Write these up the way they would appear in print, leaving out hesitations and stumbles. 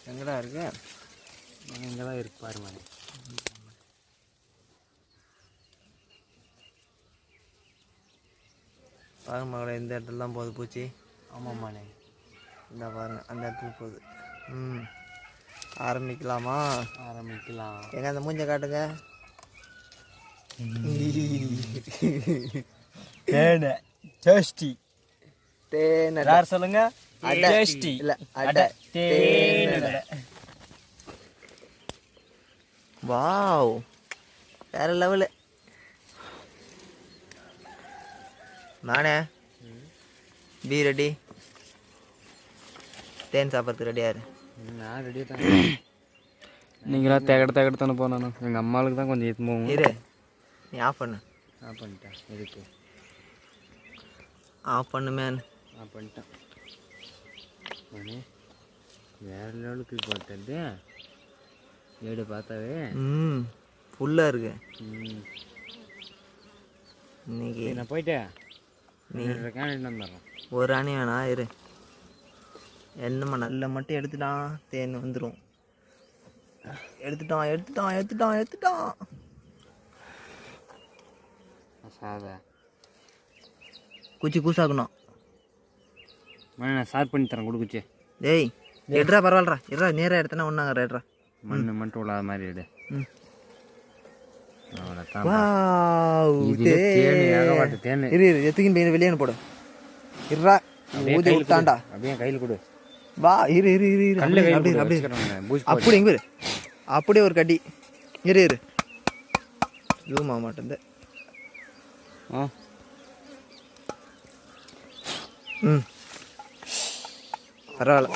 எங்கடா இருக்கு? இங்கே தான் இருக்கு பாரு மணி. பாருங்க மகளே, இந்த இடத்துல தான் போகுது பூச்சி. ஆமாம் மணி, இந்த பாருங்க அந்த இடத்துல போகுது. ஆரம்பிக்கலாமா? ஆரம்பிக்கலாம். எங்க அந்த மூஞ்ச காட்டுங்க. தேனை டேஸ்டி. தேனை யார் சொல்லுங்க? டேஸ்டி இல்ல அட தேனை. வாவ், வேற லெவலு. நானே பி ரெடி. தேன் சாப்பிட்றதுக்கு ரெடியாரு? நான் ரெடியாக தான். நீங்களாம் தேக்கட தானே போனானு. எங்கள் அம்மாவுக்கு தான் கொஞ்சம் ஏற்று போகும். இரு, நீ ஆஃப் பண்ணு. ஆஃப் பண்ணிட்டேன். எதுக்கு ஆஃப் பண்ணு மேன். ஆஃப் பண்ணிட்டேன் மணி. வேறு லெவலுக்கு போட்டது ஏடு பார்த்தாவே. ஃபுல்லாக இருக்கு இன்னைக்கு. நான் போயிட்டேன். நீ கேண்டிட் வந்துடுறேன். ஒரு அணி வேணா இரு. என்னம்மா நல்ல மட்டும் எடுத்துட்டான், தேன் வந்துடும். எடுத்துட்டான் எடுத்துட்டான் எடுத்துட்டான் எடுத்துட்டான். சாதா குச்சி கூசாக்கணும். மணி நான் சார் பண்ணி தரேன் கொடுக்குச்சு. டேய் எடுறா, பரவாயில்லடா. எடுறா, நேராக எடுத்தனா ஒன்றாங்க. எடுறா, மண்ணு மட்டும் இல்லாத மாதிரி எடு. இரு இரு, எத்துக்கின்னு வெளியே போடு. இருறா, ஊதி விட்டான்டா. அப்படியே கையில் கொடு. வா, இரு இரு இரு இரு. அப்படி அப்படி அப்படி எங்க இரு. அப்படியே ஒரு கட்டி. இரு இரு, ஜூம் ஆக மாட்டேன். பரவாயில்ல.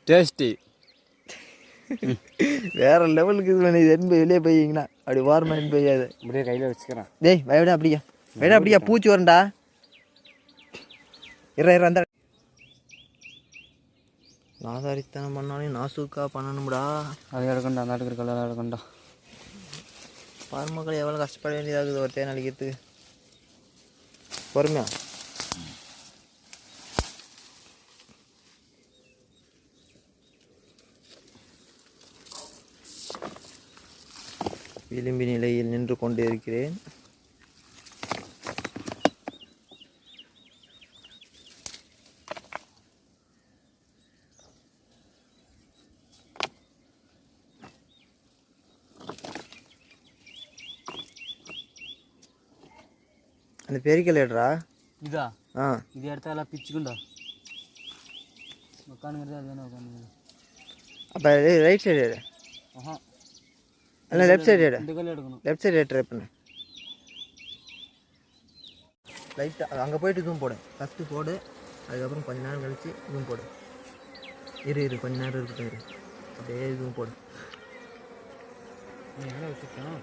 டேஸ்டி வேற லெவலுக்கு இது. இது என் வெளியே போய்ங்கன்னா அப்படி வாரமாக போயாது. அப்படியே கையில் வச்சுக்கிறேன். டேய் வயடா, அப்படியா வயடா, அப்படியா பூச்சி வரண்டா. இற அந்த நாதாரித்தனம் பண்ணாலும் நாசூக்கா பண்ணணும்டா. அது எடுக்கண்டா, அந்த அடுக்கிற கலர் எடுக்கண்டா. பாருமக்கள் எவ்வளோ கஷ்டப்பட வேண்டியதாகுது ஒரு தேன் அழிக்கிறதுக்கு. பொறுமையா விளிம்பி நிலையில் நின்று கொண்டு இருக்கிறேன். அந்த பெரிக்கல் எடுறா. இதா? இது எடுத்தா எல்லாம் பிச்சுக்குண்டா. உட்காந்துங்கிறது அது தானே உட்காந்துங்க. அப்போ ரைட் சைடு எடு. இல்லை லெஃப்ட் சைடு எடு. இந்த கல் எடுக்கணும். லெஃப்ட் சைடு ட்ரை பண்ணு. லைட்டாக அங்கே போய்ட்டு ஜூம் போடு. ஃபஸ்ட்டு போடு, அதுக்கப்புறம் கொஞ்ச நேரம் கழிச்சு ஜூம் போடு. இரு இரு, கொஞ்ச நேரம் இருக்கட்டும். இரு, அப்படியே ஜூம் போடு. நீ எங்கே வச்சுருக்கோம்?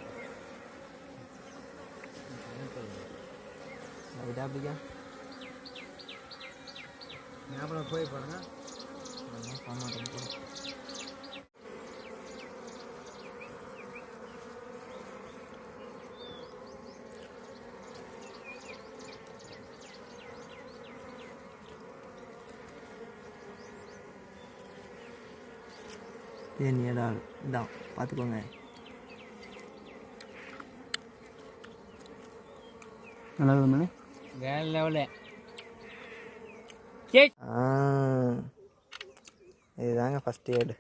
லைட்டாக அப்படிக்கா ஞாபகம் போய் பாருங்க. மாட்டேன் போடு. தேன் ஏடால் இதான் பார்த்துக்கோங்க. நல்லா மணி வேற லெவலு. இதுதாங்க ஃபஸ்ட் ஏடு.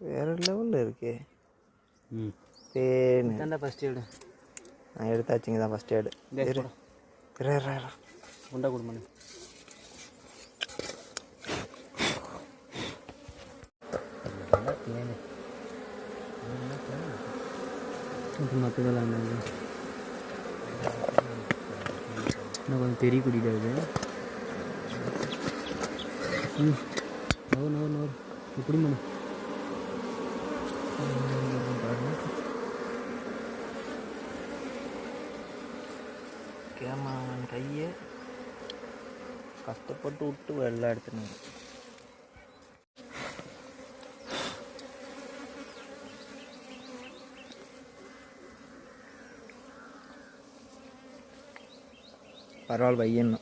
வேற லெவலில் இருக்கே தேன். ஃபஸ்ட் ஏடு நான் எடுத்தாச்சுங்க தான் ஃபஸ்ட் ஏடு. உண்டா கொடுமணி. மற்றதெல்லாம் இன்னும் கொஞ்சம் தெரிய கூட்டிகிட்டு நோர் இப்படி மணி. கேமராமேன் கையை கஷ்டப்பட்டு விட்டு வெள்ளை எடுத்துன்னு பரவாயில்ல பையன்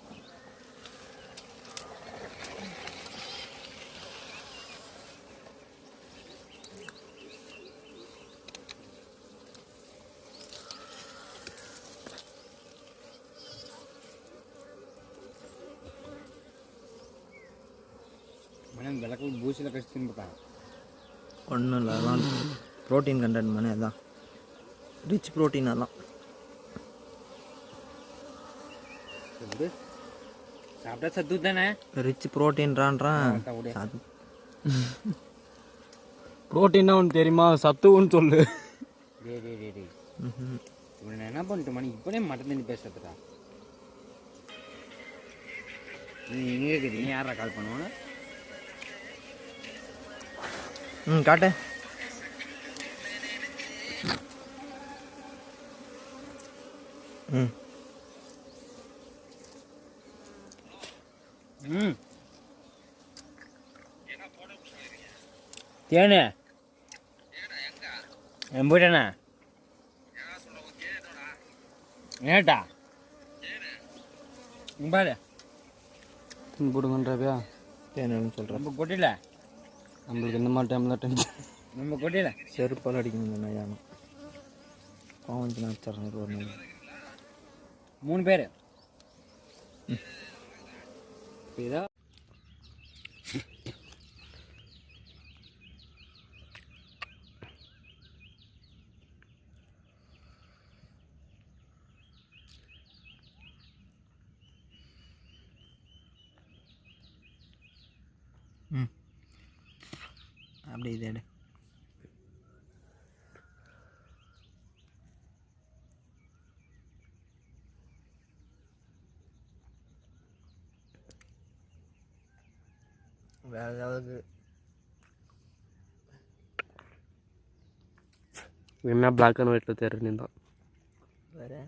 விளக்கு பூசியில் கழிச்சு தின்னுட்டான். ஒன்றும் இல்லை, அதான் ப்ரோட்டீன் கண்டென்ட் மணி, அதான் ரிச் ப்ரோட்டீன் அதெல்லாம். சாப்பிட்டா சத்து தானே. ரிச் ப்ரோட்டீன்றான்றான். ப்ரோட்டீன்னா ஒன்று தெரியுமா, சத்துன்னு சொல்லு. இவனை என்ன பண்ணிட்டு மணி இப்போனே மட்டன் தண்ணி பேசுறதுடா. நீ எங்கே இருக்குது, நீ யாரா கால் பண்ணுவாங்க? காட்டு. தேனு என் போயிட்டேண்ணா ஏட்டா பாரு போடுங்கன்றாப்பியா தேனு சொல்கிறேன். நம்ம கொட்டில நம்மளுக்கு இந்த மாதிரி டைமில் டென்ஷன். நம்ம கொட்டில செருப்பால் அடிக்கணும் யானும் பாவஞ்சு நான் ஒரு நாள் 3 பேர் இதா. அப்படி இது எடு. வேறு ஏதாவது என்ன பிளாக் அண்ட் ஒயிட்டில் தெரிஞ்சு தான் வேறு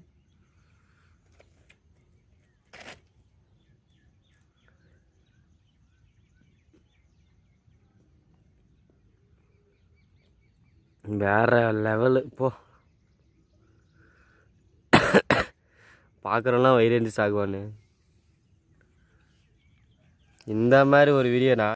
வேற லெவலு. இப்போ பார்க்குறோன்னா வயிறேந்தி சாகுவானு. இந்த மாதிரி ஒரு வீடியோ நான்